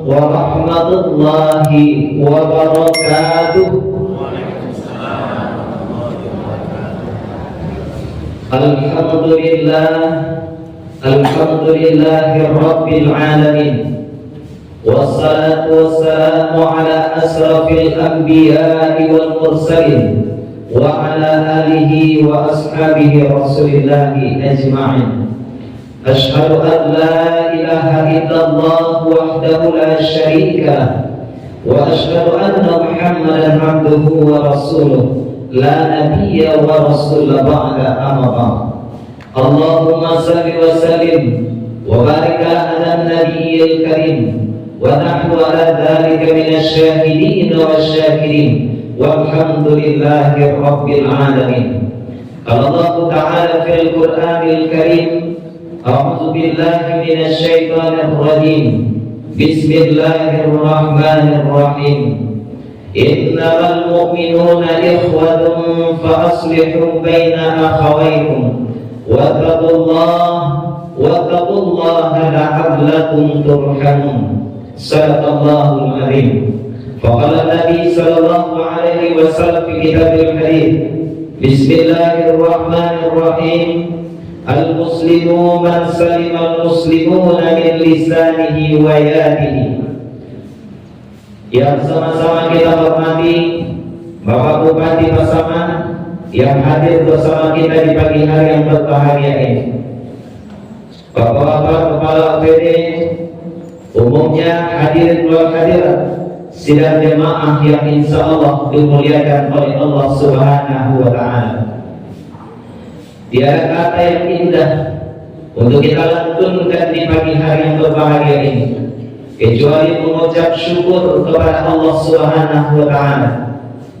warahmatullahi wabarakatuh. Alhamdulillahi rabbil alamin. Wassalatu wassalamu ala asrafil anbiya'i wal mursalin wa ala alihi wa ashabihi rasulillahi ajma'in. Ashhadu an la ilaha illallah wahdahu la syarika wa ashhadu anna Muhammadan abduhu wa rasuluh la nabiyya wa rasula ba'da amma ba'd. Allahumma salli wa sallim wa barik ala nabiyyil karim wa nahnu ala dhalika minasy syahidin wasyakirin walhamdulillahi rabbil alamin. Allah Ta'ala fil Qur'anil Karim, a'udzu billahi minasy syaithanir rajim. Bismillahirrahmanirrahim. Innamal mu'minuna ikhwatun fa aslihu baina akhawaykum wattaqullaha la'allakum turhamun. Sadaqallahul azim. Faqala Nabi sallallahu alaihi wasallam fi kitabil hadits, Bismillahirrahmanirrahim. Al-muslimu man salima al-muslimuna min lisanihi wa yadihi. Yang sama-sama kita hormati Bapak Bupati Pasaman yang hadir bersama kita di pagi hari yang berbahagia ini, Bapak-bapak kepala OPD, umumnya hadirin wal hadirat, sidang jemaah yang insya Allah dimuliakan oleh Allah Subhanahu wa Ta'ala. Tiada kata yang indah untuk kita lantunkan di pagi hari yang berbahagia ini kecuali mengucap syukur kepada Allah Subhanahu wa Ta'ala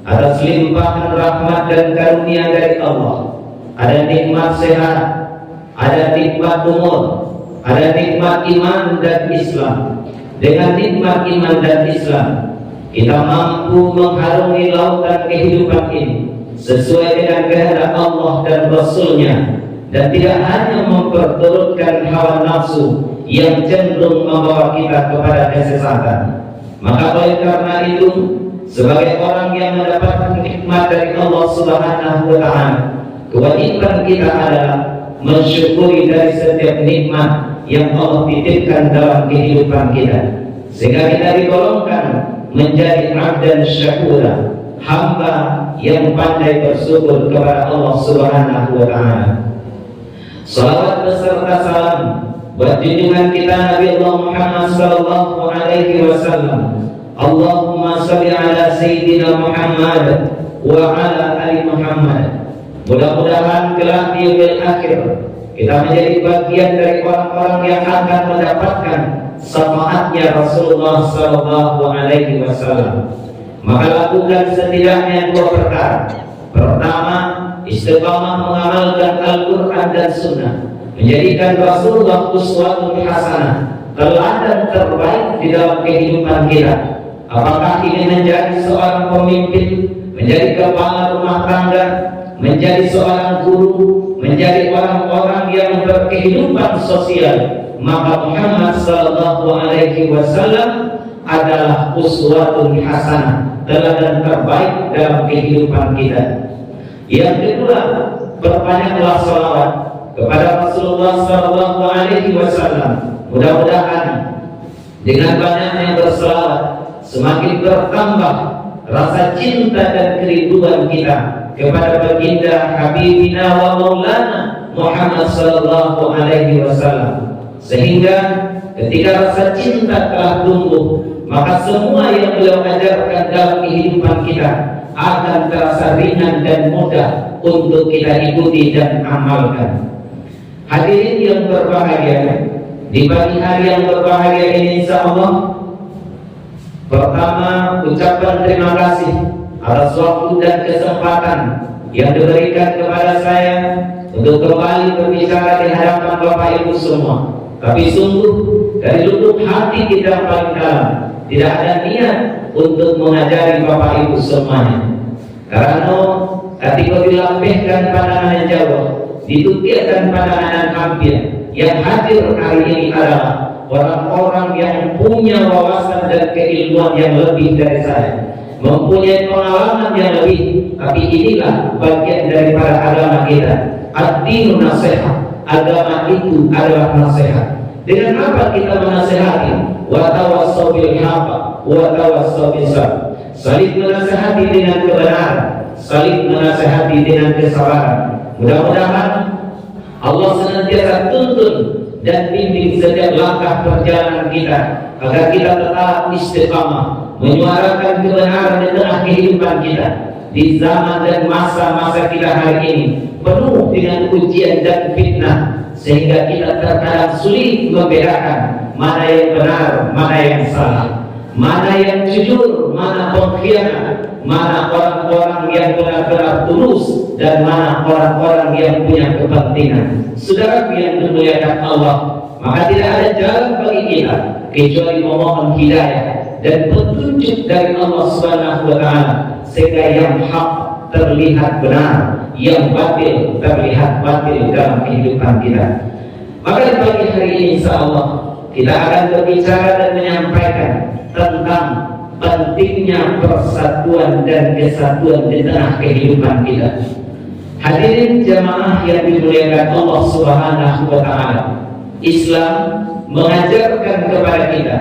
atas limpahan rahmat dan karunia dari Allah. Ada nikmat sehat, ada nikmat umur, ada nikmat iman dan Islam. Dengan nikmat iman dan Islam kita mampu mengharungi lautan kehidupan ini sesuai dengan kehendak Allah dan Rasulnya, dan tidak hanya memperturutkan hawa nafsu yang cenderung membawa kita kepada kesesatan. Maka oleh karena itu, sebagai orang yang mendapatkan nikmat dari Allah Subhanahu wa Ta'ala, kewajiban kita adalah mensyukuri dari setiap nikmat yang Allah titipkan dalam kehidupan kita, sehingga kita digolongkan menjadi abdan syakura, hamba yang pandai bersyukur kepada Allah Subhanahu wa Ta'ala. Salawat beserta salam buat junjungan kita Nabi Allah Muhammad sallallahu alaihi wasallam. Allahumma salli ala sayyidina Muhammad wa ala ali Muhammad. Mudah-mudahan kelak di yaumil akhir kita menjadi bagian dari orang-orang yang akan mendapatkan syafaatnya Rasulullah sallallahu alaihi wasallam. Maka lakukan setidaknya dua perkara. Pertama, istiqamah mengamalkan Al-Quran dan Sunnah, menjadikan Rasulullah uswatun hasanah, teladan terbaik di dalam kehidupan kita. Apakah ingin menjadi seorang pemimpin, menjadi kepala rumah tangga, menjadi seorang guru, menjadi orang-orang yang berkehidupan sosial, maka Muhammad sallallahu alaihi wasallam adalah uswatun hasanah, teladan terbaik dalam kehidupan kita. Yang kedua, perbanyaklah salawat kepada Rasulullah sallallahu alaihi wasallam. Mudah-mudahan dengan banyaknya bersalawat semakin bertambah rasa cinta dan kerinduan kita kepada baginda Habibina wa Maulana Muhammad sallallahu alaihi wasallam, sehingga ketika rasa cinta telah tumbuh, maka semua yang beliau ajarkan dalam kehidupan kita akan terasa ringan dan mudah untuk kita ikuti dan amalkan. Hadirin yang berbahagia, di pagi hari yang berbahagia ini insyaallah, pertama ucapan terima kasih atas waktu dan kesempatan yang diberikan kepada saya untuk kembali berbicara di hadapan Bapak Ibu semua. Tapi sungguh dari lubuk hati kita yang paling dalam tidak ada niat untuk mengajari Bapak Ibu semuanya. Karena ketika dilambihkan pandangan jauh, ditukirkan pandangan hampir, yang hadir hari ini adalah orang-orang yang punya wawasan dan keilmuan yang lebih dari saya, mempunyai pengalaman yang lebih. Tapi inilah bagian daripada agama kita. Ad-dinu nasihat. Agama itu adalah nasihat. Dengan apa kita menasihati? Wa tawassaw bil haqq wa tawassaw bis sabr. Saling menasihati dengan kebenaran, saling menasihati dengan kesabaran. Mudah-mudahan Allah senantiasa tuntun dan bimbing setiap langkah perjalanan kita agar kita tetap istiqamah menyuarakan kebenaran di tengah kehidupan kita di zaman dan masa-masa kita hari ini penuh dengan ujian dan fitnah, sehingga kita terkadang sulit membedakan mana yang benar, mana yang salah, mana yang jujur, mana pengkhianat, mana orang-orang yang benar-benar tulus, dan mana orang-orang yang punya kepentingan. Saudara yang dimuliakan Allah, maka tidak ada jalan bagi kita kecuali memohon hidayah dan petunjuk dari Allah Subhanahu wa taala, sehingga yang hak terlihat benar, yang batil terlihat batil dalam kehidupan kita. Maka di pagi hari ini insyaallah kita akan berbicara dan menyampaikan tentang pentingnya persatuan dan kesatuan di tengah kehidupan kita. Hadirin jamaah yang dimuliakan Allah Subhanahu wa taala, Islam mengajarkan kepada kita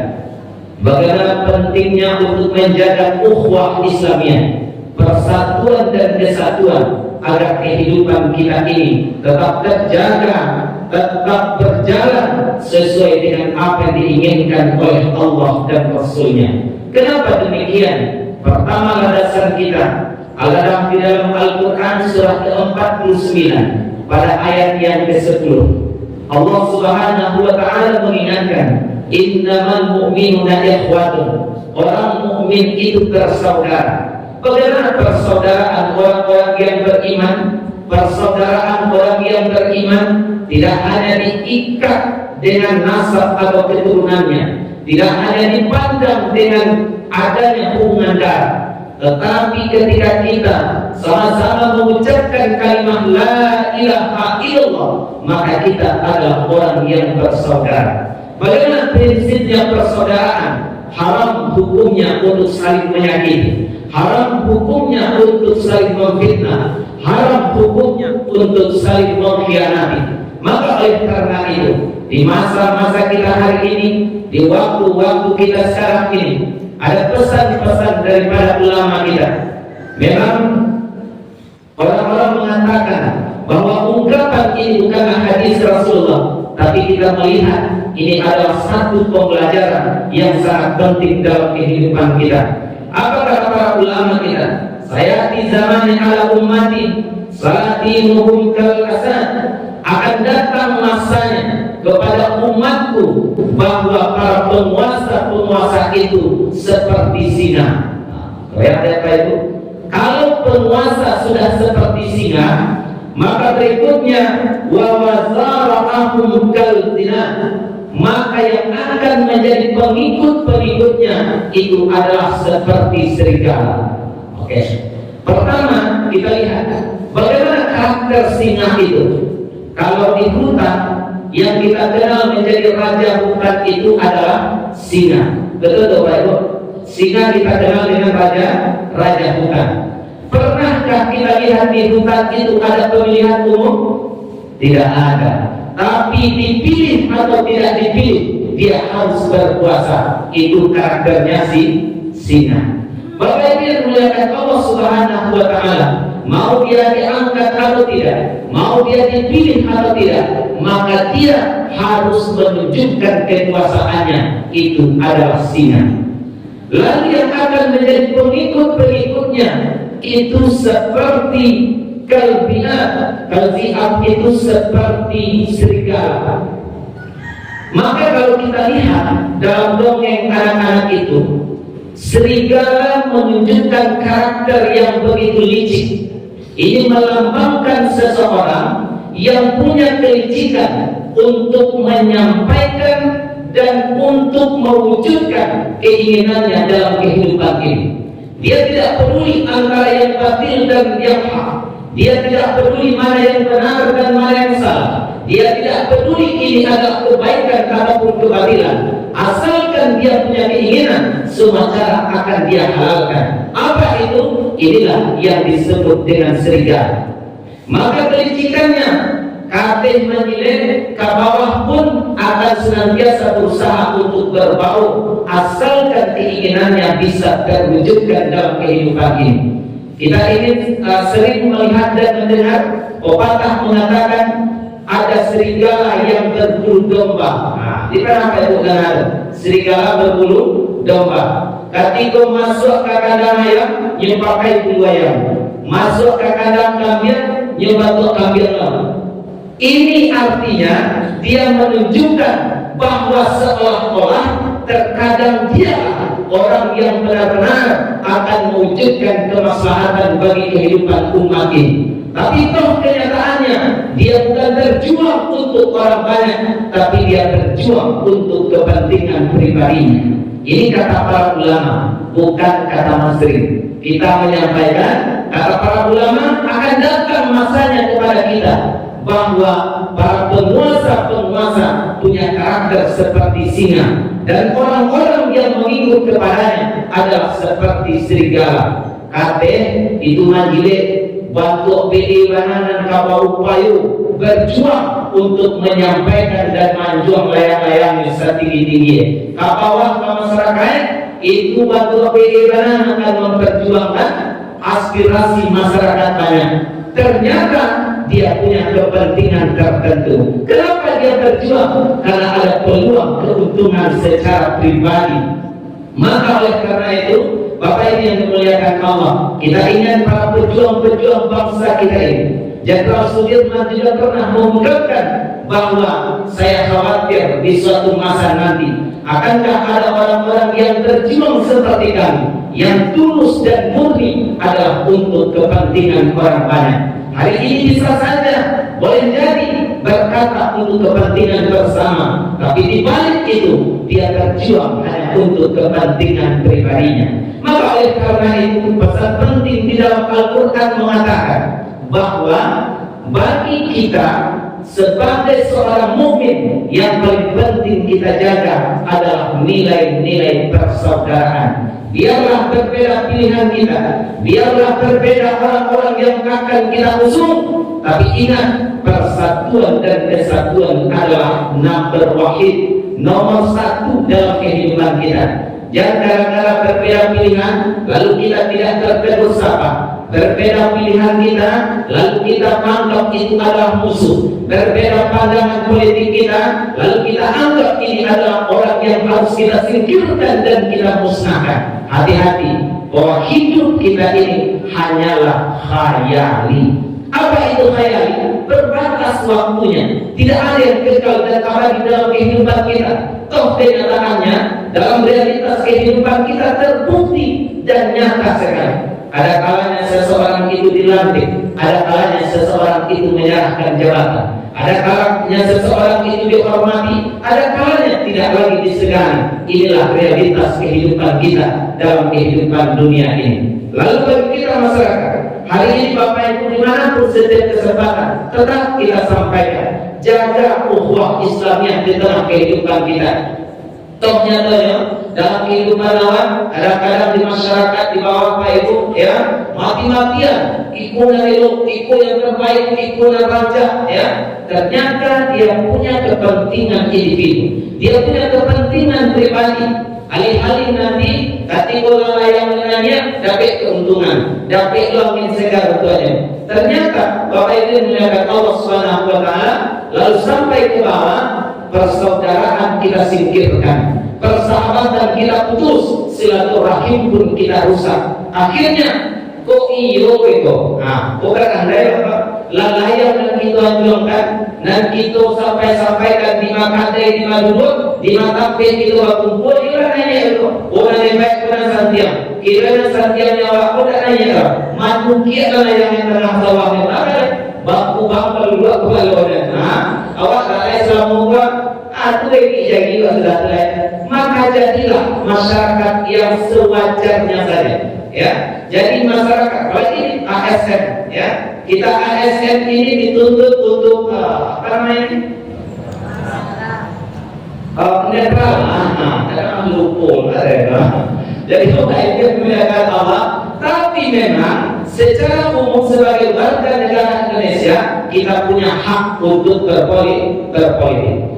bagaimana pentingnya untuk menjaga ukhuwah Islamiyah, persatuan dan kesatuan, agar kehidupan kita ini tetap terjaga, tetap berjalan sesuai dengan apa yang diinginkan oleh Allah dan Rasul-Nya. Kenapa demikian? Pertama dasar kita adalah di dalam Al-Quran surah ke-49 pada ayat yang ke-10. Allah Subhanahu wa taala mengingatkan, innamal mu'minuna ikhwatun. Orang mukmin itu bersaudara. Bagaimana persaudaraan orang-orang yang beriman? Persaudaraan orang yang beriman tidak hanya diikat dengan nasab atau keturunannya, tidak hanya dipandang dengan adanya hubungan darah, tetapi ketika kita sama-sama mengucapkan kalimat la ilaha illallah, maka kita adalah orang yang bersaudara. Bagaimana prinsipnya persaudaraan? Haram hukumnya untuk saling menyakiti, haram hukumnya untuk saling memfitnah, haram hukumnya untuk saling mengkhianati. Maka oleh karena itu, di masa-masa kita hari ini, di waktu-waktu kita sekarang ini, ada pesan-pesan daripada ulama kita. Memang orang-orang mengatakan bahwa ungkapan ini bukanlah hadis Rasulullah, tapi kita melihat ini adalah satu pembelajaran yang sangat penting dalam kehidupan kita. Apa kata para ulama kita? Saya di zaman ala ummati salatinuhum kal asad. Akan datang masanya kepada umatku bahwa para penguasa itu seperti singa. Lihat apa itu? Kalau penguasa sudah seperti singa, maka berikutnya wa wazarahum kal zina. Maka yang akan menjadi pengikut-pengikutnya itu adalah seperti serigala. Oke. Pertama kita lihat bagaimana karakter singa itu. Kalau di hutan yang kita kenal menjadi raja hutan itu adalah singa. Betul Bapak Ibu? Singa kita kenal dengan raja hutan. Pernahkah kita lihat di hutan itu ada pemilihan umum? Tidak ada. Tapi dipilih atau tidak dipilih, dia harus berkuasa. Itu karakternya si singa. Bapak Ibu yang dimuliakan Allah Subhanahu wa taala, mau dia diangkat atau tidak, mau dia dipilih atau tidak, maka dia harus menunjukkan kekuasaannya. Itu adalah singa. Lalu yang akan menjadi pengikut-pengikutnya itu seperti kalbiat, kalziat itu seperti serigala. Maka kalau kita lihat dalam dongeng anak-anak itu, serigala menunjukkan karakter yang begitu licik. Ini melambangkan seseorang yang punya kelicikan untuk menyampaikan dan untuk mewujudkan keinginannya dalam kehidupan ini. Dia tidak peduli antara yang batil dan yang hak. Dia tidak peduli mana yang benar dan mana yang salah. Dia tidak peduli ini adalah kebaikan ataupun kebatilan. Asalkan dia punya keinginan, semua cara akan dia halalkan. Apa itu? Inilah yang disebut dengan serigala. Maka kelicikannya, kate menyilet ke bawah pun akan senantiasa berusaha untuk berbau, asalkan keinginannya bisa terwujudkan dalam kehidupan ini. Kita ingin sering melihat dan mendengar pepatah mengatakan ada serigala yang berbulu domba. Nah, di mana apa itu dengar? Serigala berbulu domba. Ketika masuk ke kandang ayam, pakai bulu ayam. Masuk ke kandang kambing, nyebatuk kambing. Ini artinya dia menunjukkan bahwa seolah-olah terkadang dia orang yang benar-benar akan mewujudkan kemaslahatan bagi kehidupan umat ini. Tapi toh kenyataannya dia bukan berjuang untuk orang banyak, tapi dia berjuang untuk kepentingan pribadinya. Ini kata para ulama, bukan kata Masri. Kita menyampaikan kata para ulama akan datang masanya kepada kita bahwa para penguasa punya karakter seperti singa, dan orang-orang yang mengikut kepadanya adalah seperti serigala. Kate itu majile bantu PD bananan kabau payu berjuang untuk menyampaikan dan manjuang layang-layang setinggi-tinggi. Kabawah ke masyarakat itu bantu PD bananan akan memperjuangkan aspirasi masyarakat banyak. Ternyata dia punya kepentingan tertentu. Kenapa dia berjuang? Karena ada peluang keuntungan secara pribadi. Maka oleh karena itu, Bapak ini yang dimuliakan Allah, kita ingat para pejuang-pejuang bangsa kita ini. Jenderal Sudirman juga pernah mengungkapkan bahwa saya khawatir di suatu masa nanti akankah ada orang-orang yang berjuang seperti kami, yang tulus dan murni adalah untuk kepentingan orang banyak. Hari ini bisa saja boleh jadi berkata untuk kepentingan bersama, tapi di balik itu dia berjuang hanya untuk kepentingan pribadinya. Maka oleh karena itu pesan penting di dalam Al-Quran mengatakan bahwa bagi kita sebagai seorang mukmin yang paling penting kita jaga adalah nilai-nilai persaudaraan. Biarlah berbeda pilihan kita, biarlah berbeda orang-orang yang akan kita usung, tapi ingat persatuan dan kesatuan adalah number wahid, nomor satu dalam kehidupan kita. Jangan gara-gara berbeda pilihan lalu kita tidak tertegur sapa. Berbeda pilihan kita lalu kita anggap itu adalah musuh. Berbeda pandangan politik kita lalu kita anggap ini adalah orang yang harus kita singkirkan dan kita musnahkan. Hati-hati bahwa hidup kita ini hanyalah khayali. Apa itu khayali? Berbatas waktunya, tidak ada yang kekal dan abadi dalam kehidupan kita. Toh kenyataannya dalam realitas kehidupan kita terbukti dan nyata sekali. Ada kalanya seseorang itu dilantik, ada kalanya seseorang itu menyerahkan jabatan, ada kalanya seseorang itu dihormati, ada kalanya tidak lagi disegani. Inilah realitas kehidupan kita dalam kehidupan dunia ini. Lalu bagi kita masyarakat, hari ini Bapak Ibu dimanapun setiap kesempatan tetap kita sampaikan, jaga ukhuwah Islamiyah di tengah kehidupan kita. Toh nyatanya dalam kehidupan lawan kadang-kadang di masyarakat di bawah Bapak Ibu ya mati-matian ikut elok, ikut yang terbaik, ikut yang raja ya. Ternyata dia punya kepentingan individu, dia punya kepentingan pribadi. Alih-alih nanti ketika orang yang menanya dapat keuntungan, dapat langit segar tuanya. Ternyata Bapak Ibu melihat Allah Subhanahu wa taala lalu sampai ke bawah, persaudaraan kita singkirkan, persahabatan kita putus, silaturahim pun kita rusak. Akhirnya kok iyo itu, bukan andai apa lalaya dan kita anjurkan, dan kita sampaikan di makadai di madudut, di matape kita kumpul, kira nanya itu, orang yang baik orang santiam, kira santiam nyawa, orang nanya matu kira yang tengah sawah yang ada, baku bangkal dua kebaluan, awak lalai selama aku ini jadi sudah selesai. Maka jadilah masyarakat yang sewajarnya saja. Ya, jadi masyarakat, apalagi ASN, ya, Kita ASN ini dituntut untuk apa namanya? Netral. Karena lupul ada. Jadi itu kaitnya memuliakan Allah. Tapi memang secara umum sebagai warga negara Indonesia kita punya hak untuk berpolitik.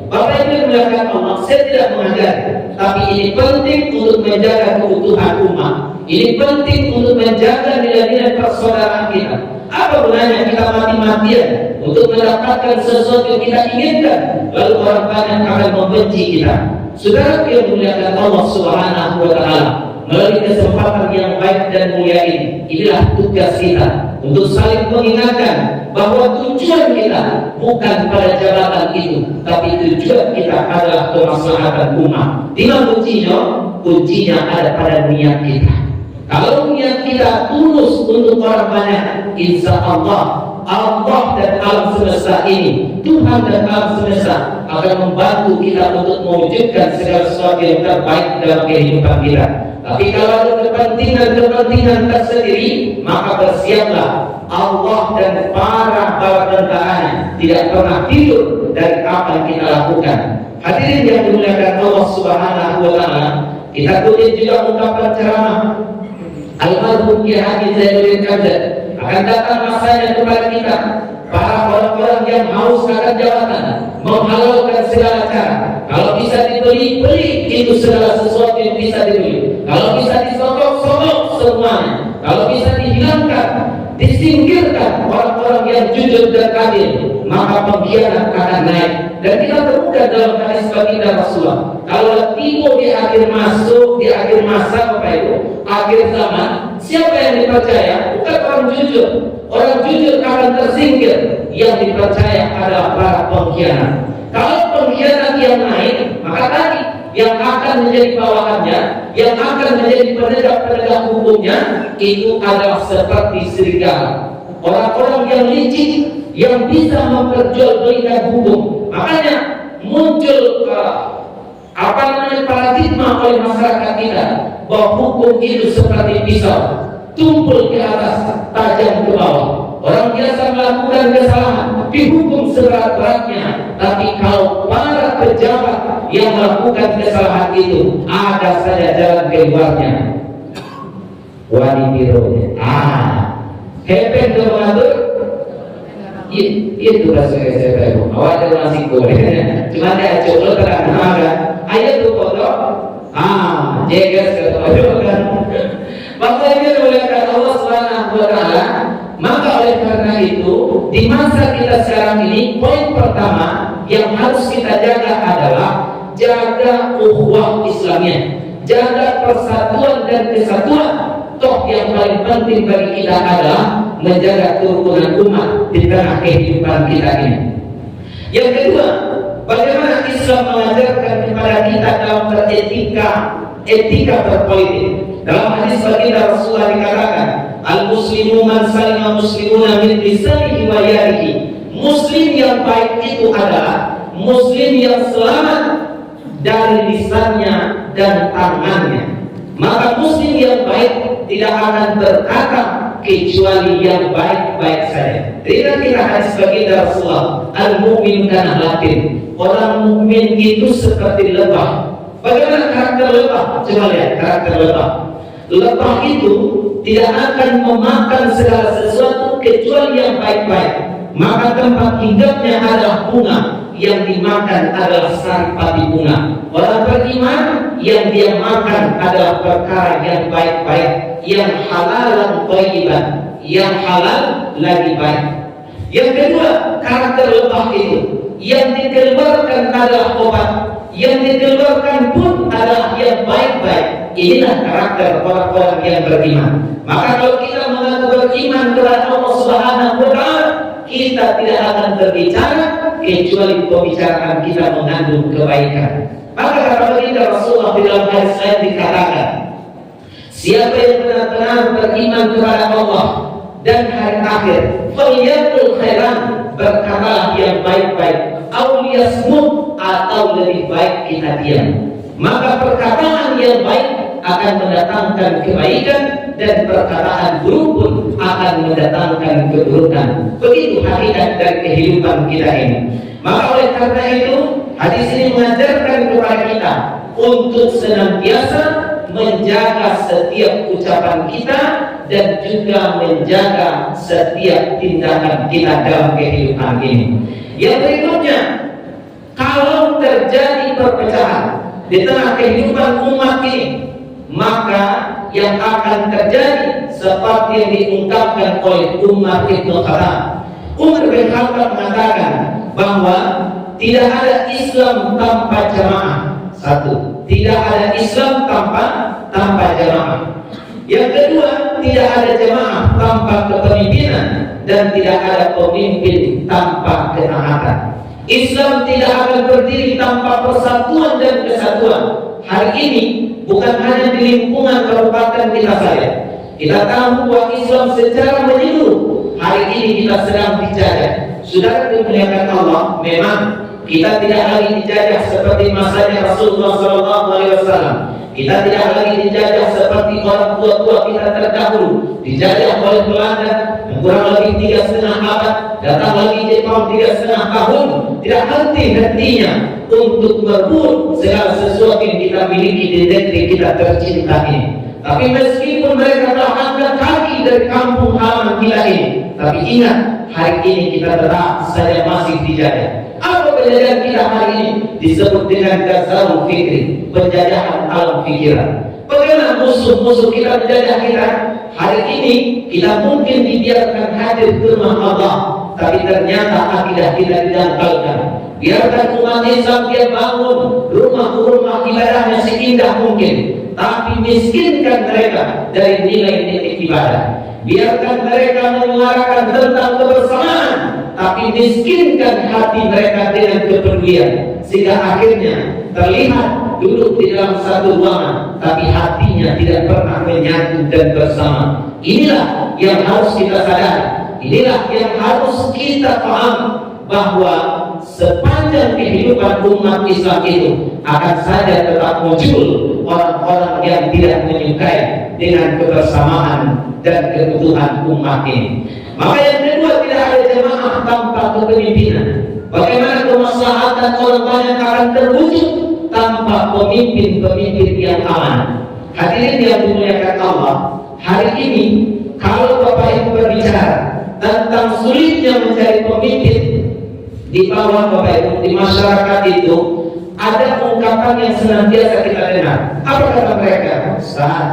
Bapak Ibu memuliakan Allah, saya tidak mengajar, tapi ini penting untuk menjaga keutuhan umat. Ini penting untuk menjaga nilai-nilai persaudaraan kita. Apa gunanya kita mati-matian untuk mendapatkan sesuatu yang kita inginkan, lalu orang banyak akan membenci kita. Saudara yang memuliakan Allah Subhanahu wa Ta'ala, melalui kesempatan yang baik dan mulia ini, inilah tugas kita untuk saling mengingatkan bahwa tujuan kita bukan pada jabatan itu, tapi tujuan kita adalah kemaslahatan umat. Di mana kuncinya? Kuncinya ada pada niat kita. Kalau niat kita tulus untuk orang banyak, insya Allah dan alam semesta ini, Tuhan dan alam semesta akan membantu kita untuk mewujudkan segala sesuatu yang terbaik dalam kehidupan kita. Tapi kalau ada kepentingan tersendiri, maka bersiaplah Allah dan para bala tentaranya tidak pernah tidur dari apa yang kita lakukan. Hadirin yang dimuliakan Allah Subhanahu wa Ta'ala, kita kutip juga ungkapan ceramah almarhum Kiai Haji Zainuddin Kamzat, akan datang masanya kepada kita para orang-orang yang haus akan jabatan, menghalalkan segala cara. Kalau bisa dibeli, beli itu segala sesuatu yang bisa dibeli. Kalau bisa disogok semuanya. Kalau bisa dihilangkan, disingkirkan orang-orang yang jujur dan adil, maka pengkhianat akan naik. Dan kita temukan dalam hadis baginda Rasulullah, kalau tiba di akhir masa Bapak Ibu, akhir zaman, siapa yang dipercaya? Bukan orang jujur. Orang jujur akan tersingkir. Yang dipercaya adalah para pengkhianat. Kalau pengkhianat yang naik, maka tadi yang akan menjadi bawahannya, yang akan menjadi penegak hukumnya, itu adalah seperti serigala. Orang-orang yang licik, yang bisa memperjualbelikan hukum. Makanya muncul paradigma oleh masyarakat kita bahwa hukum itu seperti pisau, tumpul ke atas, tajam ke bawah. Orang biasa melakukan kesalahan dihukum seberat-beratnya, tapi kalau para pejabat yang melakukan kesalahan itu, ada saja jalan keluarnya. Wadidironya. Hepeng ke mengatur. Itu bahasa saya tahu. Awak ada masih goreng. Cuma dia coba terang-terang. Ayat tu kotor. Jegas ketemu kan. Bapak Ibu dimuliakan Allah Subhanahu wa Ta'ala. Maka oleh karena itu, di masa kita sekarang ini, poin pertama yang harus kita jaga adalah jaga ukhuwah Islamiyah, jaga persatuan dan kesatuan. Toh yang paling penting bagi kita adalah menjaga kerukunan umat di tengah kehidupan kita ini. Yang kedua, bagaimana Islam mengajarkan kepada kita dalam etika berpolitik. Dalam hadis baginda Rasulullah dikatakan, al-muslimu man salima muslimuna min lisanihi wa yadihi. Muslim yang baik itu adalah muslim yang selamat dari lisannya dan tangannya. Maka muslim yang baik tidak akan berkata kecuali yang baik-baik saja. Tidak kita hadis baginda Rasulullah, al-mu'min kana latin. Orang mukmin itu seperti lebah. Bagaimana karakter lebah? Coba lihat karakter lebah. Lebah itu tidak akan memakan segala sesuatu kecuali yang baik-baik. Maka tempat hinggapnya adalah bunga, yang dimakan adalah saripati bunga. Orang beriman yang dia makan adalah perkara yang baik-baik, yang halal thayyiban, yang halal lagi baik. Yang kedua, karakter lebah itu yang dikeluarkan adalah obat, yang dikeluarkan pun adalah yang baik-baik. Inilah karakter orang-orang yang beriman. Maka kalau kita mengaku beriman kepada Allah Subhanahu wa Ta'ala, kita tidak akan berbicara kecuali pembicaraan kita mengandung kebaikan. Maka kata baginda Rasulullah di dalam hadis lain dikatakan, siapa yang benar-benar beriman kepada Allah dan hari akhir, falyaqul khairan, berkatalah yang baik-baik, aw liyasmut, atau lebih baik kita diam. Maka perkataan yang baik akan mendatangkan kebaikan, dan perkataan buruk pun akan mendatangkan keburukan. Begitu hakikat dari kehidupan kita ini. Maka oleh karena itu, hadis ini mengajarkan kepada kita untuk senantiasa menjaga setiap ucapan kita dan juga menjaga setiap tindakan kita dalam kehidupan ini. Yang berikutnya, kalau terjadi perpecahan di tengah kehidupan umat ini, maka yang akan terjadi seperti yang diungkapkan oleh Umar bin Khattab. Umar bin Khattab mengatakan bahwa tidak ada Islam tanpa jamaah. Satu, tidak ada Islam tanpa jamaah. Yang kedua, tidak ada jamaah tanpa kepemimpinan, dan tidak ada pemimpin tanpa ketaatan. Islam tidak akan berdiri tanpa persatuan dan kesatuan. Hari ini bukan hanya di lingkungan kabupaten kita saja. Kita tahu bahwa Islam secara menyeluruh hari ini kita sedang dijajah. Saudara dimuliakan Allah, memang kita tidak lagi dijajah seperti masanya Rasulullah SAW. Kita tidak lagi dijajah seperti orang tua-tua kita terdahulu, dijajah oleh Belanda yang kurang lebih 3,5 abad, datang lagi Jepang 3,5 tahun. Tidak henti-hentinya untuk merebut segala sesuatu yang kita miliki di negeri kita tercinta ini. Tapi meskipun mereka telah angkat kaki dari kampung halaman kita ini, tapi ingat, hari ini kita tetap saja masih dijajah. Apa penjajahan kita hari ini? Disebut dengan ghazwul fikri, penjajahan alam pikiran. Bagaimana musuh-musuh kita menjajah kita? Hari ini kita mungkin dibiarkan hadir ke rumah Allah, tapi ternyata akidah kita didangkalkan. Biarkan umat Islam dia bangun rumah-rumah ibadahnya seindah mungkin, tapi miskinkan mereka dari nilai-nilai ibadah. Biarkan mereka menyuarakan tentang kebersamaan, tapi miskinkan hati mereka dengan kepedulian, sehingga akhirnya terlihat duduk di dalam satu ruangan, tapi hatinya tidak pernah menyatu dan bersama. Inilah yang harus kita sadari. Inilah yang harus kita paham, bahwa sepanjang kehidupan umat Islam itu akan saja tetap muncul orang-orang yang tidak menyukai dengan kebersamaan dan kebutuhan umat ini. Maka yang kedua, tidak ada jamaah tanpa kepemimpinan. Bagaimana kemaslahatan orang banyak akan terwujud tanpa pemimpin-pemimpin yang aman? Hadirin yang dimuliakan Allah, hari ini kalau Bapak Ibu berbicara tentang sulitnya mencari pemimpin di bawah Bapak Ibu, di masyarakat itu ada ungkapan yang senantiasa kita dengar. Apa kata mereka? Ustaz,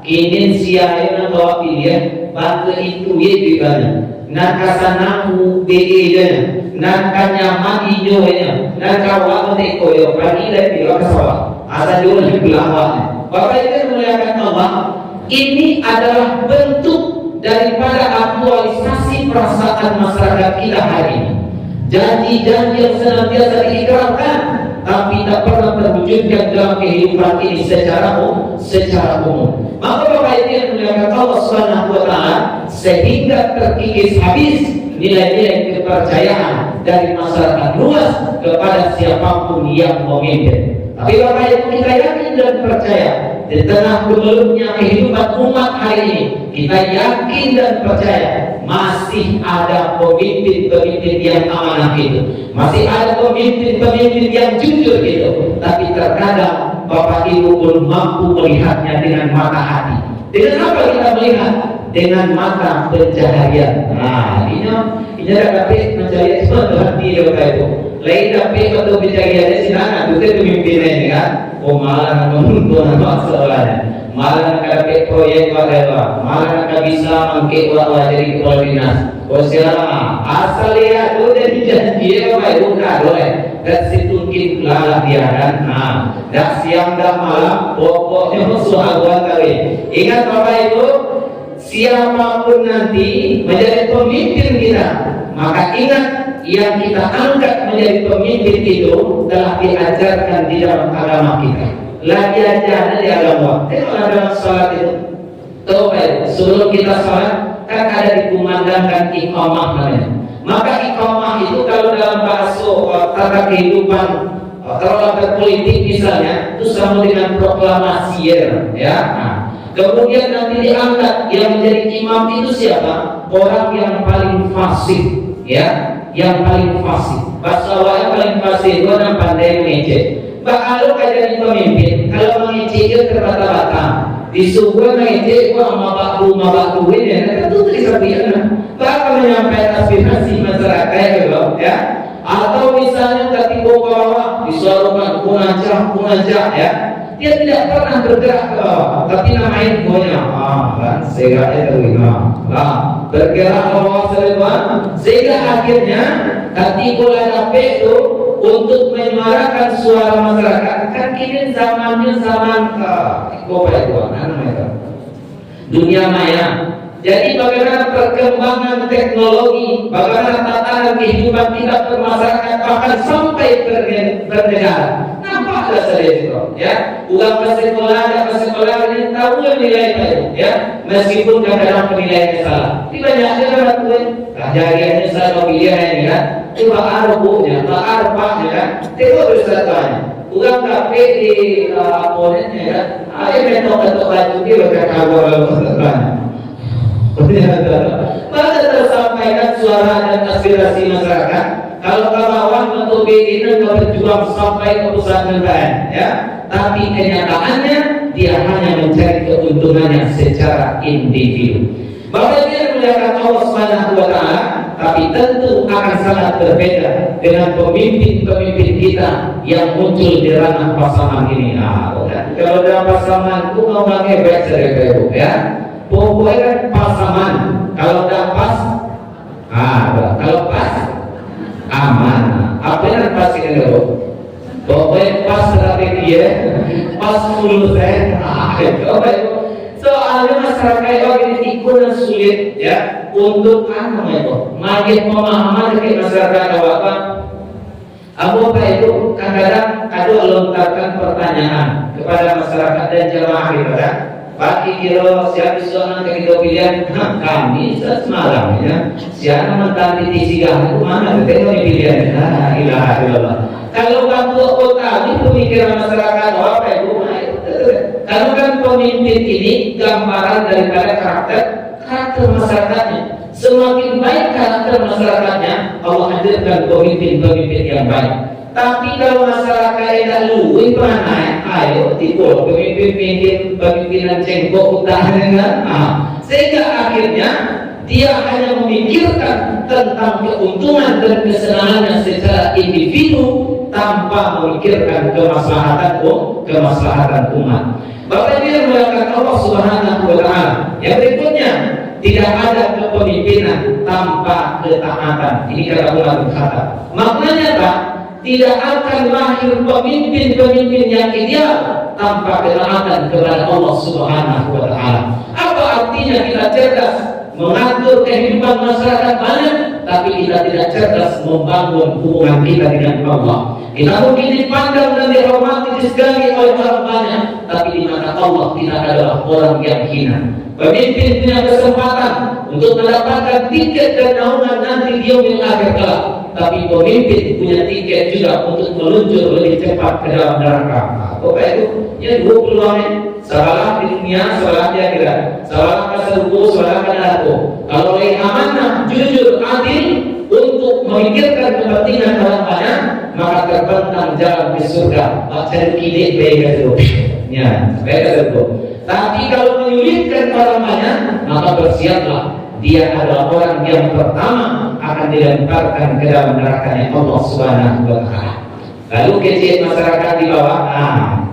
kini siapa bawa pilihan bantu itu ye bibana nakasanamu beedana nakanya mati joya nakawa te koyo pagi lagi kasawa ada jual di belakang. Bapak Ibu muliakan Allah, ini adalah bentuk daripada aktualisasi perasaan masyarakat kita hari ini. Janji-janji yang senantiasa diikrarkan, tapi tak pernah terwujudkan dalam kehidupan ini secara umum. Maka Bapak Ibu yang dimuliakan Allah Subhanahu wa Ta'ala, sehingga terkikis habis nilai-nilai kepercayaan dari masyarakat luas kepada siapapun yang memimpin. Tapi Bapak Ibu, kita yakin dan percaya di tengah gemerlapnya kehidupan umat hari ini, kita yakin dan percaya masih ada pemimpin-pemimpin yang amanah itu, masih ada pemimpin-pemimpin yang jujur gitu. Tapi terkadang Bapak Ibu belum mampu melihatnya dengan mata hati. Dengan apa kita melihat? Dengan mata pencaharian. Nah, ini ada tapi mencari sesuatu hati Bapak Ibu. Lain tapi untuk pencaharian di sana, itu pemimpinnya ini kan. Oh malah menuntunkan masalahnya, malah kakek proyek whatever, malah kakak bisa mengke ulah jadi kepala dinas. Oh siapa? Asal ya, udah dijanji ya Bapak Ibu boleh. Dan situngkin lalah dia kan. Nah, dah siang dah malam, pokoknya soal kali. Ingat Bapak Ibu, siapapun nanti menjadi pemimpin kita, maka ingat yang kita angkat menjadi pemimpin itu telah diajarkan di dalam agama kita. Lagi ajarnya di agama. Kalau dalam salat itu, tahu baik, sebelum kita salat kan ada dikumandangkan iqamah namanya. Maka iqamah itu kalau dalam bahasa tata kehidupan kalau politik misalnya itu sama dengan proklamasi ya. Nah, kemudian nanti diangkat yang menjadi imam itu siapa? Orang yang paling fasik, ya, yang paling fasik. Bahasa yang paling fasik itu orang pandai mengejek. Kalau jadi pemimpin, kalau mengejek itu terbata-bata. Disuruh mengejek gua mabak ini, ya, itu terlihat. Bahkan menyampaikan aspirasi masyarakat ya. Atau misalnya ketika bawah disuarakan punajah ya, dia tidak pernah bergerak ke bawah, tapi namanya punya kan sehingga itu bergerak ke bawah sehingga akhirnya ketika ada itu untuk menyuarakan suara masyarakat. Kan kini zamannya zaman dunia maya. Jadi bagaimana perkembangan teknologi, bagaimana tatanan kehidupan kita bermasyarakat bahkan sampai bernegara. Nampaklah saya itu, ya. Bukan sekolah ini tahu nilai itu, ya. Meskipun kadang-kadang penilaiannya salah. Tapi banyak negara tuh, kejadiannya salah pilihan ya. Itu arbunya, arbahnya kan. Itu bersatuannya. Bukan kafe di aponennya ya. Ini metode baju dia berkata pada tersampaikan suara dan aspirasi masyarakat. Kalau kawan bentuk ini berjuang sampai ke pusat negara, ya. Tapi kenyataannya dia hanya mencari keuntungannya secara individu. Bahwa dia memuliakan Allah Subhanahu wa Ta'ala, tapi tentu akan sangat berbeda dengan pemimpin-pemimpin kita yang muncul di ranah pasangan ini. Kalau dalam pasangan itu mau pakai baik seribu, ya. Pokoknya kan pasangan, kalau udah pas, kalau pas, aman. Apa yang pas ini loh? Pokoknya pas strategi ya, pas mulus soalnya masyarakat ini ikut sulit ya untuk makin pemahaman dari masyarakat apa? Apa itu kadang-kadang ada lontarkan pertanyaan kepada masyarakat dan jamaah kita. Pak kira siapa seorang kita pilihan kami semalam ya siapa menanti tisigah itu mana kita pilihan ilaha illallah. Kalau ketua kota ini pemikiran masyarakat apa itu kalau kan pemimpin ini gambaran daripada karakter masyarakatnya. Semakin baik karakter masyarakatnya, Allah hadirkan pemimpin-pemimpin yang baik. Tapi kalau masyarakat yang luwih mana, ayo tipu pemimpinan cengkok utahan sehingga akhirnya dia hanya memikirkan tentang keuntungan dan kesenangannya secara individu tanpa memikirkan kemaslahatan umat. Bahkan dia mengatakan Allah Subhanahu wa Ta'ala. Yang berikutnya, tidak ada kepemimpinan tanpa ketaatan. Ini kata Umar bin Khattab. Maknanya apa? Tidak akan lahir pemimpin-pemimpin yang ideal tanpa ketaatan kepada Allah Subhanahu wa Ta'ala. Apa artinya kita cerdas mengatur kehidupan masyarakat banyak, tapi kita tidak cerdas membangun hubungan kita dengan Allah. Kita mungkin dipandang dan dihormati sekali oleh orang banyak, tapi di mata Allah tidak adalah orang yang hina. Pemimpin punya kesempatan untuk mendapatkan tiket dan naungan nanti di yaumil akhir kelak. Tapi pemimpin punya tiket juga untuk meluncur lebih cepat ke dalam neraka. Apa itu? Ya 20 menit. Salah di dunia, salah di akhirat. Salah keseluruh, salah kedato. Kalau yang amanah, jujur, adil untuk memikirkan kepentingan orang banyak, maka terbentang jalan di surga. Baca kini baik itu. Ya, baik itu. Tapi kalau menyulitkan orang banyak, maka bersiaplah. Dia adalah orang yang pertama akan dilemparkan ke dalam nerakanya Allah Subhanahu wa Ta'ala. Lalu kecil masyarakat di bawah,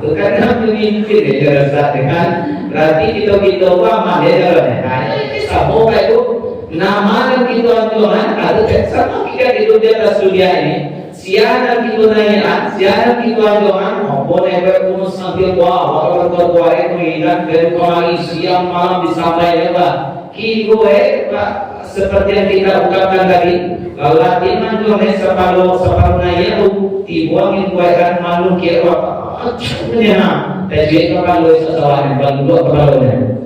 itu kan pemimpin ya dengan berarti kita lama dia jalannya. Ini sama itu nama dan kita Tuhan ada sama kita itu di atas dunia ini. Siapa kita nanya, siapa kita Tuhan, maupun yang berkumpul sambil orang berkuar itu ingat dari koalisi yang malam disampaikan apa? Gue Pak seperti yang kita ungkapkan tadi, latihan Tuhan separuh naya dibuangin kuaikan malu kira apa? Tapi kalau sesuatu yang dua kepalanya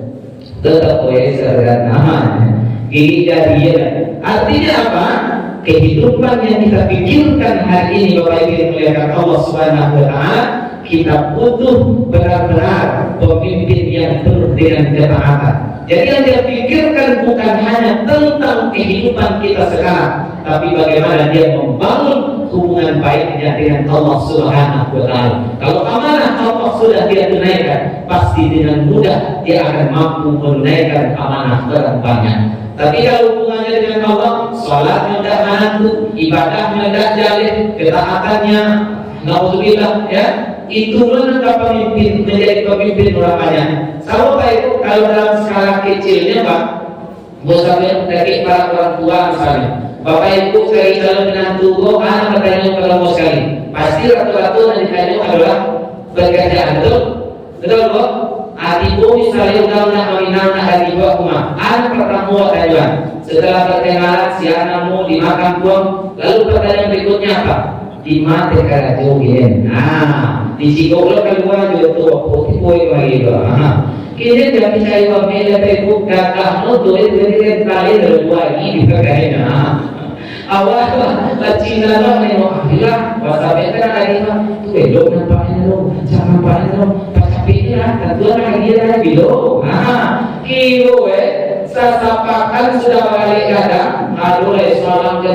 tetap kuai sederhana. Ini jadinya artinya apa? kehidupan yang kita pikirkan hari ini Bapak Ibu yang muliakan Allah Subhanahu wa taala, kita butuh benar-benar pemimpin yang penuh dengan ketaatan. Jadi yang dia pikirkan bukan hanya tentang kehidupan kita sekarang, tapi bagaimana dia membangun hubungan baiknya dengan Allah Subhanahu wa taala. Kalau amanah Allah sudah dia tunaikan, pasti dengan mudah dia akan mampu menunaikan amanah orang banyak. Tapi kalau hubungannya dengan Allah, salatnya tidak mantu, ibadahnya tidak jalin, ketaatannya naudzubillah ya, itu menangkap pemimpin menjadi pemimpin orang banyak. Kalau dalam skala kecilnya Pak, misalnya dari para orang tua misalnya, Bapak Ibu sekali calon menantu, anak bertanya kepada bos sekali, pasti ratu-ratu yang ditanya adalah pekerjaan, betul Pak? Adiku misalnya udah kawinana hari dua rumah, anak pertama kajuan, setelah perkenalan si anakmu dimakan buang, lalu pertanyaan berikutnya apa? Di mata cara jogen, di sikolo keluar juga tuh, putih boy lagi tuh, kini dia bisa ibu mela tebu kakak no dua kali dua ini dipakai awal Cina lo nih mau hilang, wasabi kan lagi mah, tuh elok nampaknya lo, jangan nampaknya lo, pikirlah, tentuan lagi lagi lo, kilo sasapakan sudah balik kadang, aduh seorang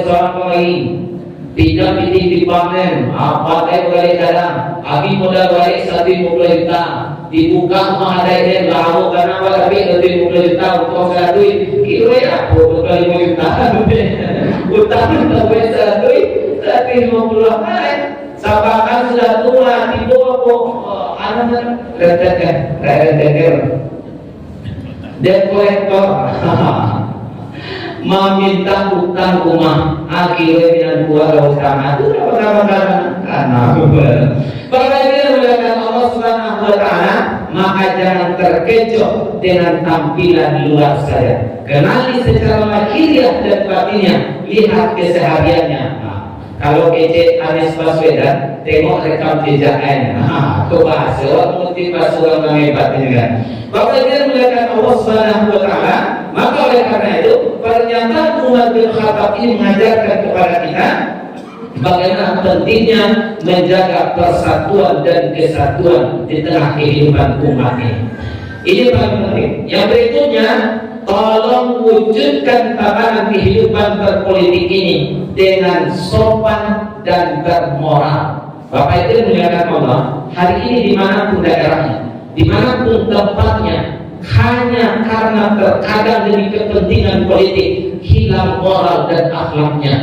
lagi. Tidak di panen, apa teh balik kadang, abi modal balik 1 juta, dibuka mahadainya lalu karena tapi 1 juta untuk saya duit, kilo ya, 5 juta, utang tapi 1 50 sapakan sudah tua, dibawa anak retek debt collector. Meminta utang rumah akhirnya dengan keluarga utama itu pertama-tama karena Bapak Ibu melihat Allah Subhanahu wa taala, maka jangan terkecoh dengan tampilan luar saja. Kenali secara lahiriah dan batinnya, lihat kesehariannya. Kalau kece Anies Baswedan, tengok rekam jejaknya. Coba seorang motivasi orang hebat ini kan. Bapak Ibu melihat Allah Subhanahu wa taala, maka oleh karena itu pernyataan Umar bin Khattab ini mengajarkan kepada kita bagaimana pentingnya menjaga persatuan dan kesatuan di tengah kehidupan umat ini. Ini paling penting. Yang berikutnya, tolong wujudkan tatanan kehidupan berpolitik ini dengan sopan dan bermoral. Bapak Ibu muliakan Allah, hari ini dimanapun daerahnya, dimanapun tempatnya, hanya karena terkadang demi kepentingan politik hilang moral dan akhlaknya,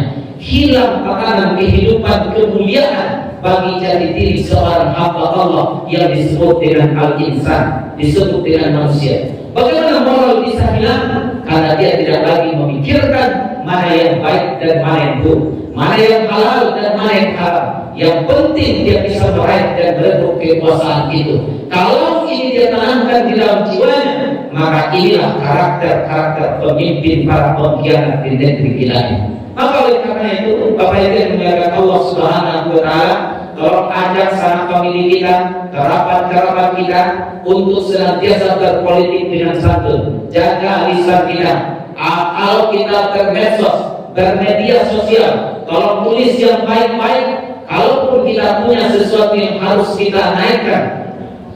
hilang tatanan kehidupan kemuliaan bagi jati diri seorang hamba Allah yang disebut dengan al-insan, disebut dengan manusia. Bagaimana moral bisa hilang? Karena dia tidak lagi memikirkan mana yang baik dan mana yang buruk, mana yang halal dan mana yang haram. Yang penting dia bisa meraih dan merebut kekuasaan itu. Kalau ini dia tanamkan di dalam jiwanya, maka inilah karakter pemimpin para pengkhianat di negeri kita ini. Maka oleh karena itu, Bapak Ibu yang muliakan Allah Subhanahu wa taala, tolong ajak sanak famili kita, kerabat-kerabat kita untuk senantiasa berpolitik dengan santun. Jaga lisan kita. Kalau kita bermedsos, bermedia sosial, tolong tulis yang baik-baik. Kalaupun kita punya sesuatu yang harus kita naikkan,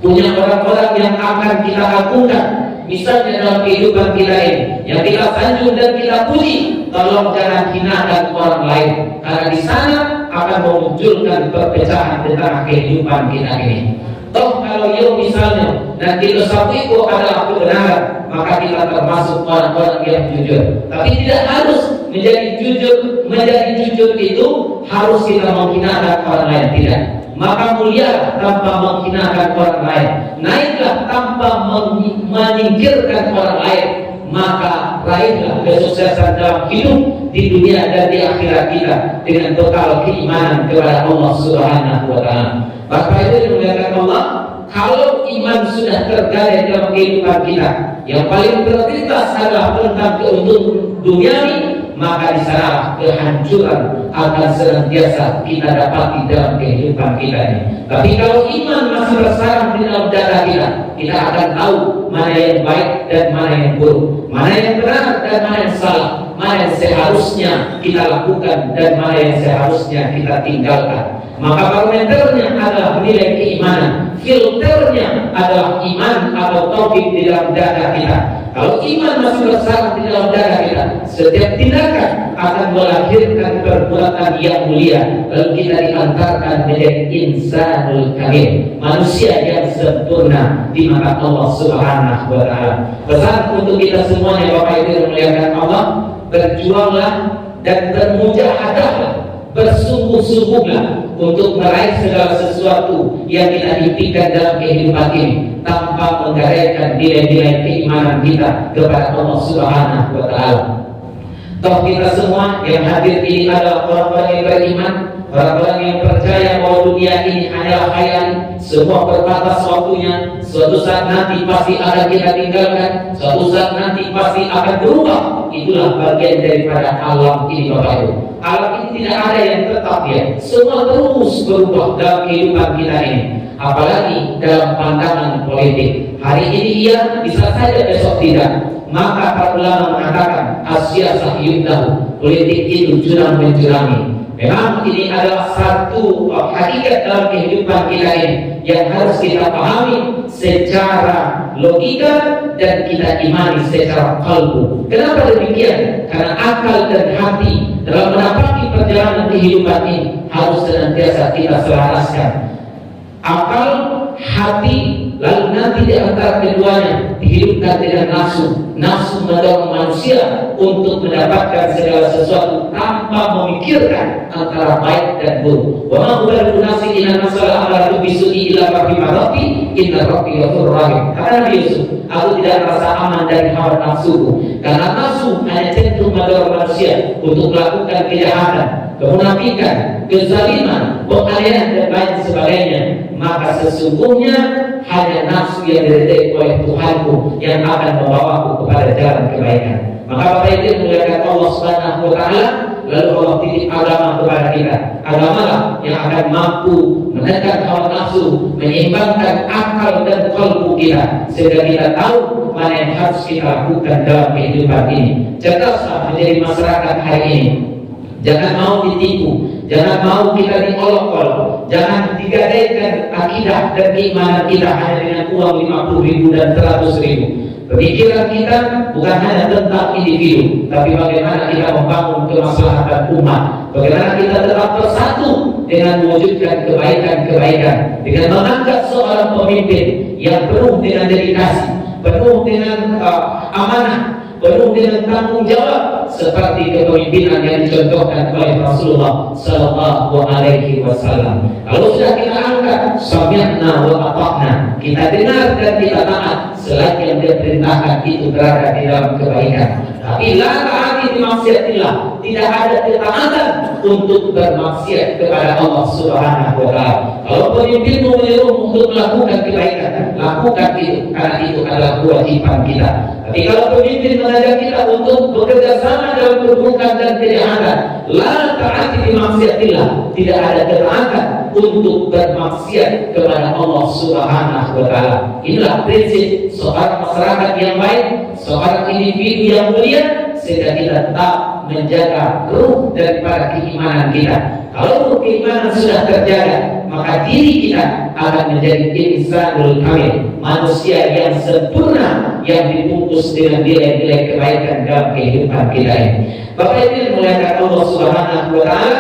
punya orang-orang yang akan kita agungkan, misalnya dalam kehidupan kita ini, yang kita sanjung dan kita puji, tolong jangan hinakan orang lain, karena di sana akan memunculkan perpecahan di tengah kehidupan kita ini. Toh kalau yuk misalnya nanti dosaku adalah kebenaran, maka kita termasuk orang-orang yang jujur. Tapi tidak harus menjadi jujur. Menjadi jujur itu harus kita menghinakan orang lain, tidak. Maka mulia tanpa menghinakan orang lain, naiklah tanpa menyingkirkan orang lain, maka raihlah kesuksesan dalam hidup di dunia dan di akhirat kita dengan bekal keimanan kepada Allah Subhanahu wa taala. Bapak Ibu yang dimuliakan Allah, kalau iman sudah tergadai dalam kehidupan kita, yang paling prioritas adalah tentang keuntungan duniawi, maka di sana kehancuran akan senantiasa kita dapati dalam kehidupan kita ini. Tapi kalau iman masih bersarang di dalam dada kita akan tahu mana yang baik dan mana yang buruk, mana yang benar dan mana yang salah, mana yang seharusnya kita lakukan dan mana yang seharusnya kita tinggalkan. Maka barometernya adalah nilai keimanan, filternya adalah iman atau tauhid di dalam dada kita. Kalau iman masih bersarang di dalam dada kita, setiap tindakan akan melahirkan perbuatan yang mulia, lalu kita diantarkan menjadi insanul kamil, manusia yang sempurna di mata Allah Subhanahu wa Ta'ala. Pesan untuk kita semuanya, Bapak Ibu yang memuliakan Allah, berjuanglah dan bermujahadahlah, bersungguh-sungguhlah untuk meraih segala sesuatu yang kita impikan dalam kehidupan ini, tanpa menggadaikan nilai-nilai keimanan kita kepada Allah Subhanahu wa Ta'ala. Toh kita semua yang hadir ini adalah orang-orang yang beriman, orang-orang yang percaya bahwa dunia ini hanyalah khayal, semua berbatas waktunya, suatu saat nanti pasti akan kita tinggalkan, suatu saat nanti pasti akan berubah. Itulah bagian daripada alam ini, Bapak Ibu. Alam ini tidak ada yang tetap ya, semua terus berubah dalam kehidupan kita ini. Apalagi dalam pandangan politik, hari ini iya, bisa saja besok tidak. Maka para ulama mengatakan asyasah yudhahu, politik itu jurang mencurangi. Memang ini adalah satu hakikat dalam kehidupan kita ini yang harus kita pahami secara logika dan kita imani secara kalbu. Kenapa demikian? Karena akal dan hati dalam menapaki perjalanan kehidupan ini harus senantiasa kita selaraskan. Akal, hati, lalu nanti di antara keduanya dihidupkan dengan nafsu. Nafsu mendorong manusia untuk mendapatkan segala sesuatu tanpa memikirkan antara baik dan buruk. Wa ma ubaligu nafsi inna nafsala amaratu bisu'i illa rahimati inna rabbi ghafurur rahim. Kata Nabi Yusuf, aku tidak merasa aman dari hawa nafsuku, karena nafsu hanya cenderung mendorong manusia untuk melakukan kejahatan, kemunafikan, kezaliman, pengalihan dan lain sebagainya. Maka sesungguhnya hanya nafsu yang diridai oleh Tuhanku yang akan membawaku kepada jalan kebaikan. Maka Bapak Ibu yang memuliakan Allah Subhanahu wa Ta'ala, lalu Allah titip agama kepada kita. Agamalah yang akan mampu menekan hawa nafsu, menyeimbangkan akal dan kalbu kita, sehingga kita tahu mana yang harus kita lakukan dalam kehidupan ini. Cerdaslah menjadi masyarakat hari ini. Jangan mau ditipu, jangan mau kita diolok-olok, jangan digadaikan akidah dan keimanan kita hanya dengan uang 50.000 dan 100.000. Pemikiran kita bukan hanya tentang individu, tapi bagaimana kita membangun kemaslahatan umat, bagaimana kita tetap bersatu dengan mewujudkan kebaikan-kebaikan, dengan mengangkat seorang pemimpin yang penuh dengan dedikasi, penuh dengan amanah, penuh dengan tanggung jawab, seperti kepemimpinan yang dicontohkan oleh Rasulullah Sallallahu Alaihi Wasallam. Kalau sudah kita angkat, sami'na wa ata'na, kita dengar dan kita taat, selagi yang dia perintahkan itu berada di dalam kebaikan. Tapi la ta'ati bi maksiatillah, tidak ada ketaatan untuk bermaksiat kepada Allah Subhanahu wa Ta'ala. Kalau pemimpinmu menyuruh untuk melakukan kebaikan, lakukan itu, karena itu adalah kewajiban kita. Tapi kalau pemimpin mengajak kita untuk bekerja sama dalam perbuatan dan kejahatan, la ta'ati bi maksiatillah, tidak ada ketaatan untuk bermaksiat kepada Allah Subhanahu wa Ta'ala. Inilah prinsip seorang masyarakat yang baik, seorang individu yang mulia, sehingga kita tetap menjaga ruh daripada keimanan kita. Kalau ruh keimanan sudah terjaga, maka diri kita akan menjadi insanul kamil, manusia yang sempurna, yang dibungkus dengan nilai-nilai kebaikan dalam kehidupan kita ini. Bapak Ibu yang muliakan Allah Subhanahu wa Ta'ala,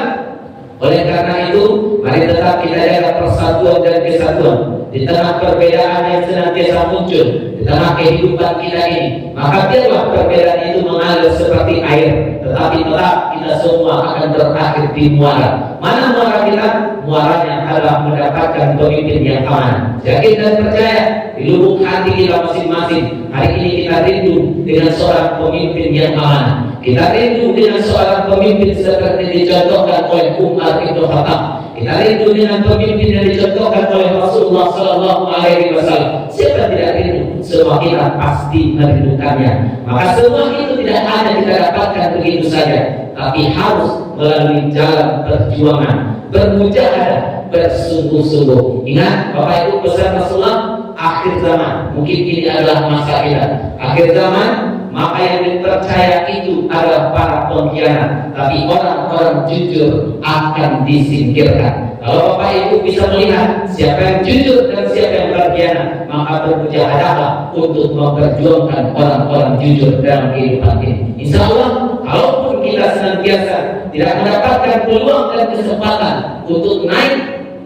oleh karena itu mari tetap kita jaga persatuan dan kesatuan di tengah perbedaan yang senantiasa muncul di tengah kehidupan kita ini. Maka biarlah perbedaan itu mengalir seperti air, tetapi tetap kita semua akan berakhir di muara. Mana muara kita? Muaranya adalah mendapatkan pemimpin yang aman. Yakin dan percaya di lubuk hati kita masing-masing, hari ini kita rindu dengan seorang pemimpin yang aman. Kita rindu dengan seorang pemimpin seperti dicontohkan oleh Umar bin Khattab. Kita rindu dengan pemimpin yang dicontohkan oleh Rasulullah Sallallahu Alaihi Wasallam. Siapa tidak rindu? Semua kita pasti merindukannya. Maka semua itu tidak hanya kita dapatkan begitu saja, tapi harus melalui jalan perjuangan, bermujahadah, bersungguh-sungguh. Ingat Bapak Ibu pesan Rasulullah, akhir zaman, mungkin ini adalah masa kita. Akhir zaman maka yang dipercaya itu adalah para pengkhianat, tapi orang-orang jujur akan disingkirkan. Kalau Bapak Ibu bisa melihat siapa yang jujur dan siapa yang berkhianat, maka bermujahadah untuk memperjuangkan orang-orang jujur dalam kehidupan ini. Insya Allah, kalaupun kita senantiasa tidak mendapatkan peluang dan kesempatan untuk naik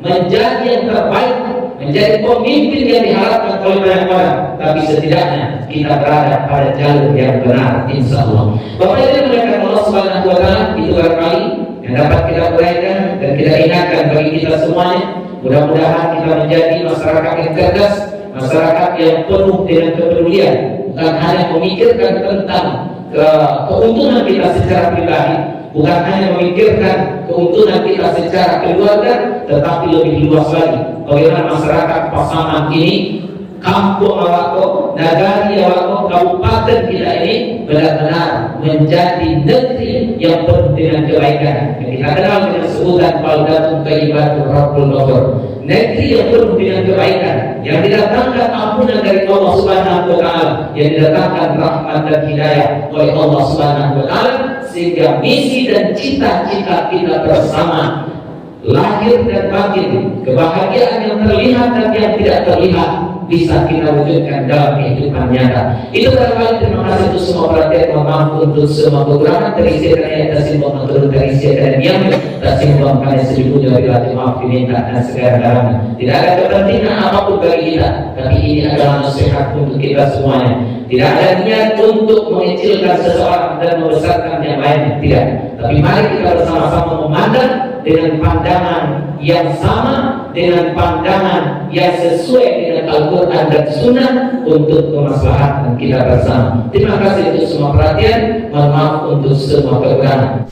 menjadi yang terbaik, menjadi pemimpin yang diharapkan oleh banyak orang, tapi setidaknya kita berada pada jalur yang benar, insya Allah. Bapak Ibu yang Allah Subhanahu wa Ta'ala, itu barangkali yang dapat kita uraikan dan kita ingatkan bagi kita semuanya. Mudah-mudahan kita menjadi masyarakat yang cerdas, masyarakat yang penuh dengan kepedulian, bukan hanya memikirkan tentang keuntungan kita secara pribadi, bukan hanya memikirkan keuntungan kita secara keluarga, tetapi lebih luas lagi bagaimana masyarakat Pasaman ini, kampung awako, nagari awako, kabupaten kita ini benar-benar menjadi negeri yang penuh dengan kebaikan. Yang kita kenal dengan sebutan Baldatun Thayyibatun Rabbul Ghafur, negeri yang penuh dengan kebaikan, yang didatangkan ampunan dari Allah Subhanahu wa Ta'ala, yang didatangkan rahmat dan hidayah oleh Allah Subhanahu wa Ta'ala, sehingga misi dan cita-cita kita bersama, lahir dan batin, kebahagiaan yang terlihat dan yang tidak terlihat, bisa kita wujudkan dalam kehidupan nyata. Itu barangkali. Terima kasih untuk semua perhatian. Mohon maaf untuk semua kekurangan. Terisi karena tersimbang menurut terisi dan diam, tersimbang karena sejujurnya bila maaf diminta dan segala galanya. Tidak ada kepentingan apapun bagi kita, tapi ini adalah nasihat untuk kita semuanya. Tidak ada niat untuk mengecilkan seseorang dan membesarkan yang lain, tidak. Tapi mari kita bersama-sama memandang dengan pandangan yang sama, dengan pandangan yang sesuai dengan Al-Quran dan Sunnah untuk kemaslahatan kita bersama. Terima kasih untuk semua perhatian. Mohon maaf untuk semua kekurangan.